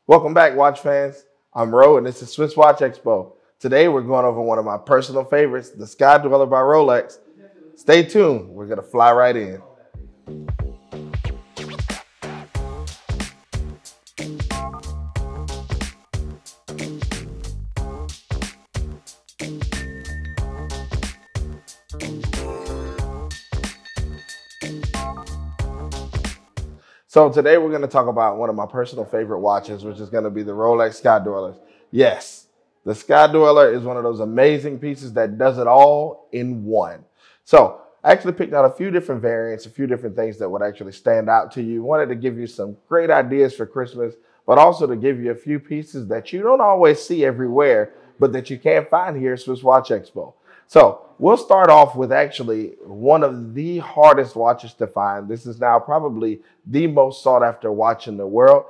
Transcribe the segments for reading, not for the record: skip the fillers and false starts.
Welcome back, watch fans. I'm Ro, and this is Swiss Watch Expo. Today, we're going over one of my personal favorites, the Sky-Dweller by Rolex. Stay tuned. We're going to fly right in. So today we're going to talk about one of my personal favorite watches, which is going to be the Rolex Sky-Dweller. Yes, the Sky-Dweller is one of those amazing pieces that does it all in one. So I actually picked out a few different variants, a few different things that would actually stand out to you. Wanted to give you some great ideas for Christmas, but also to give you a few pieces that you don't always see everywhere, but that you can find here at Swiss Watch Expo. So we'll start off with actually one of the hardest watches to find. This is now probably the most sought after watch in the world.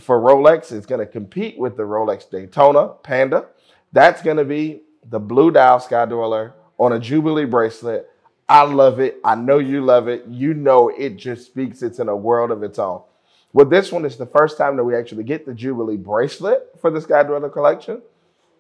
For Rolex, it's going to compete with the Rolex Daytona Panda. That's going to be the Blue Dial Sky-Dweller on a Jubilee bracelet. I love it. I know you love it. You know it just speaks. It's in a world of its own. With this one, it's the first time that we actually get the Jubilee bracelet for the Sky-Dweller collection.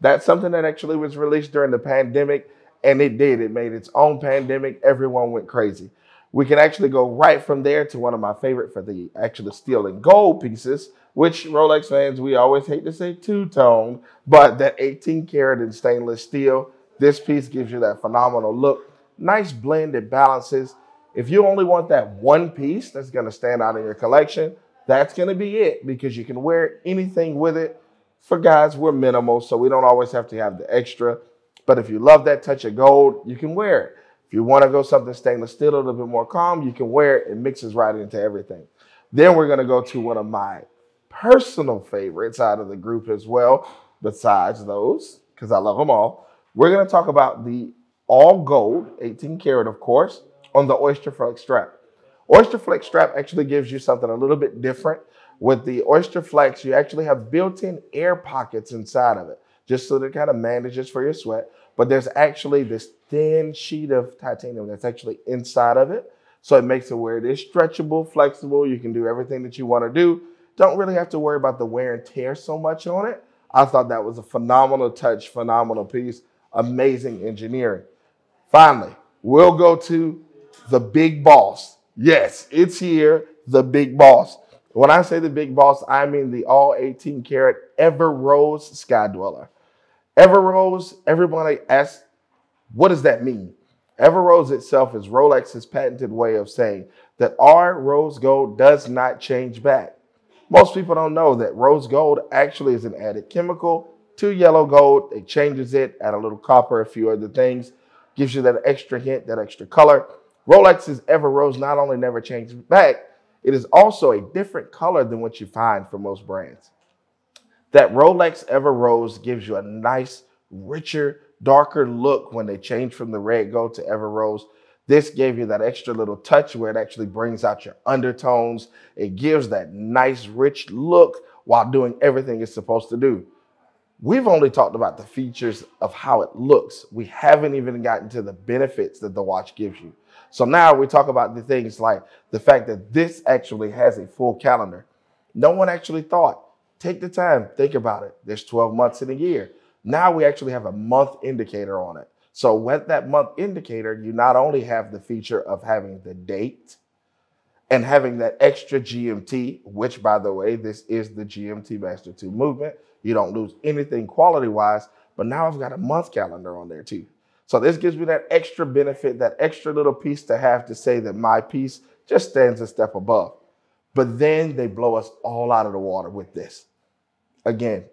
That's something that actually was released during the pandemic. And it did. It made its own pandemic. Everyone went crazy. We can actually go right from there to one of my favorite for the actual steel and gold pieces, which Rolex fans, we always hate to say two-tone, but that 18 karat in stainless steel, this piece gives you that phenomenal look. Nice blend, it balances. If you only want that one piece that's going to stand out in your collection, that's going to be it, because you can wear anything with it. For guys, we're minimal, so we don't always have to have the extra. But if you love that touch of gold, you can wear it. If you want to go something stainless steel, a little bit more calm, you can wear it. It mixes right into everything. Then we're going to go to one of my personal favorites out of the group as well, besides those, because I love them all. We're going to talk about the all gold, 18 karat, of course, on the Oysterflex strap. Oysterflex strap actually gives you something a little bit different. With the Oysterflex, you actually have built-in air pockets inside of it, just so that it kind of manages for your sweat. But there's actually this thin sheet of titanium that's actually inside of it. So it makes it where it is stretchable, flexible. You can do everything that you want to do. Don't really have to worry about the wear and tear so much on it. I thought that was a phenomenal touch, phenomenal piece, amazing engineering. Finally, we'll go to the big boss. Yes, it's here, the big boss. When I say the big boss, I mean the all 18 karat Ever Rose Sky-Dweller. Ever Rose, everybody asks, what does that mean? Ever Rose itself is Rolex's patented way of saying that our rose gold does not change back. Most people don't know that rose gold actually is an added chemical to yellow gold. It changes it, add a little copper, a few other things, gives you that extra hint, that extra color. Rolex's Ever Rose not only never changes back, it is also a different color than what you find for most brands. That Rolex Ever Rose gives you a nice, richer, darker look when they change from the red gold to Ever Rose. This gave you that extra little touch where it actually brings out your undertones. It gives that nice, rich look while doing everything it's supposed to do. We've only talked about the features of how it looks. We haven't even gotten to the benefits that the watch gives you. So now we talk about the things like the fact that this actually has a full calendar. No one actually thought. Take the time, think about it. There's 12 months in a year. Now we actually have a month indicator on it. So with that month indicator, you not only have the feature of having the date and having that extra GMT, which, by the way, this is the GMT Master 2 movement. You don't lose anything quality-wise, but now I've got a month calendar on there too. So this gives me that extra benefit, that extra little piece to have to say that my piece just stands a step above. But then they blow us all out of the water with this. Again,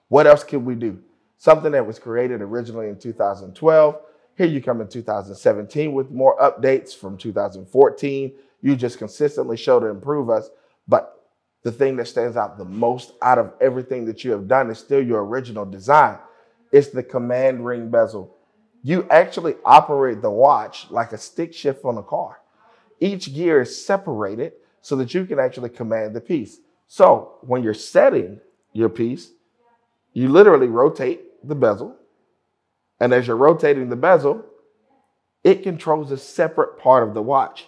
what else can we do? Something that was created originally in 2012. Here you come in 2017 with more updates from 2014. You just consistently show to improve us. But the thing that stands out the most out of everything that you have done is still your original design. It's the command ring bezel. You actually operate the watch like a stick shift on a car. Each gear is separated so that you can actually command the piece. So when you're setting your piece, you literally rotate the bezel. And as you're rotating the bezel, it controls a separate part of the watch.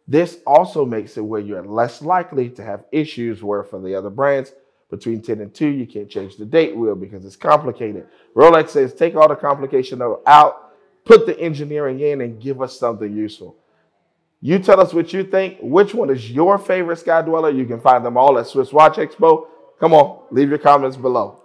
This also makes it where you're less likely to have issues where for the other brands, Between 10 and 2, you can't change the date wheel because it's complicated. Rolex says, take all the complication out, put the engineering in, and give us something useful. You tell us what you think. Which one is your favorite Sky-Dweller? You can find them all at SwissWatchExpo. Come on, leave your comments below.